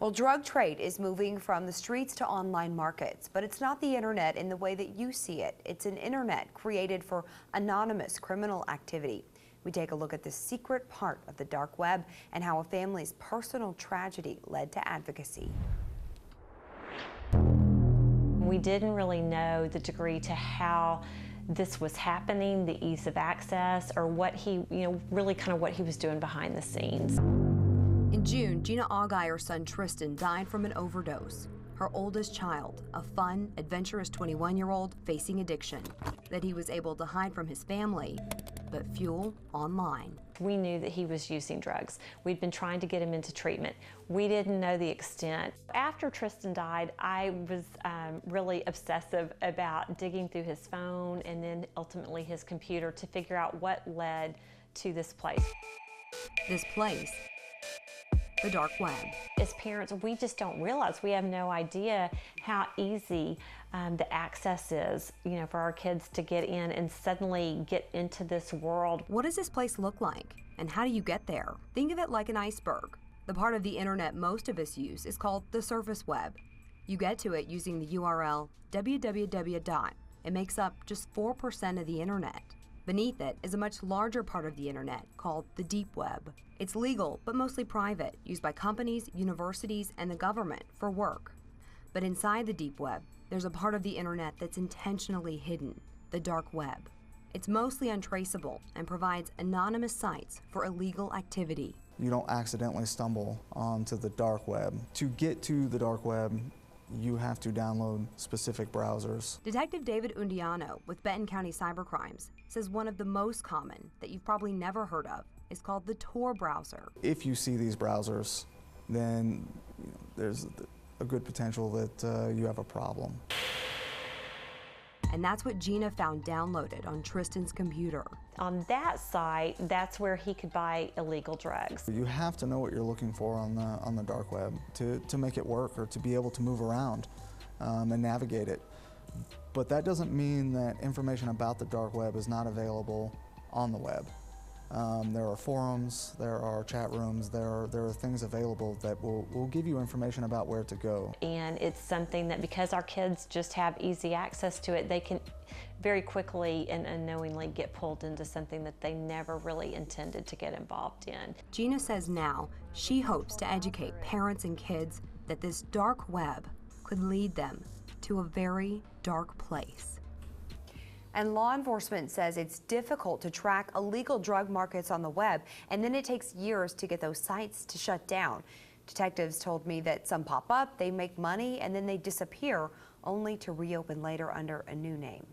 Well, drug trade is moving from the streets to online markets, but it's not the internet in the way that you see it. It's an internet created for anonymous criminal activity. We take a look at the secret part of the dark web and how a family's personal tragedy led to advocacy. We didn't really know the degree to how this was happening, the ease of access, or what he, really kind of what he was doing behind the scenes. In June, Gina Allgire's son Tristan died from an overdose. Her oldest child, a fun, adventurous 21-year-old facing addiction that he was able to hide from his family, but fuel online. We knew that he was using drugs. We'd been trying to get him into treatment. We didn't know the extent. After Tristan died, I was really obsessive about digging through his phone and then ultimately his computer to figure out what led to this place. This place, the dark web. As parents, we just don't realize, we have no idea how easy the access is, for our kids to get in and suddenly get into this world. What does this place look like, and how do you get there? Think of it like an iceberg. The part of the internet most of us use is called the surface web. You get to it using the URL www. It makes up just 4% of the internet. Beneath it is a much larger part of the internet called the deep web. It's legal, but mostly private, used by companies, universities, and the government for work. But inside the deep web, there's a part of the internet that's intentionally hidden, the dark web. It's mostly untraceable and provides anonymous sites for illegal activity. You don't accidentally stumble onto the dark web. To get to the dark web, you have to download specific browsers. Detective David Undiano with Benton County Cybercrimes says one of the most common that you've probably never heard of is called the Tor browser. If you see these browsers, then there's a good potential that you have a problem. And that's what Gina found downloaded on Tristan's computer. On that site, that's where he could buy illegal drugs. You have to know what you're looking for on the dark web to make it work or to be able to move around and navigate it. But that doesn't mean that information about the dark web is not available on the web. There are forums, there are chat rooms, there are things available that will give you information about where to go. And it's something that, because our kids just have easy access to it, they can very quickly and unknowingly get pulled into something that they never really intended to get involved in. Gina says now she hopes to educate parents and kids that this dark web could lead them to a very dark place. And law enforcement says it's difficult to track illegal drug markets on the web, and then it takes years to get those sites to shut down. Detectives told me that some pop up, they make money, and then they disappear, only to reopen later under a new name.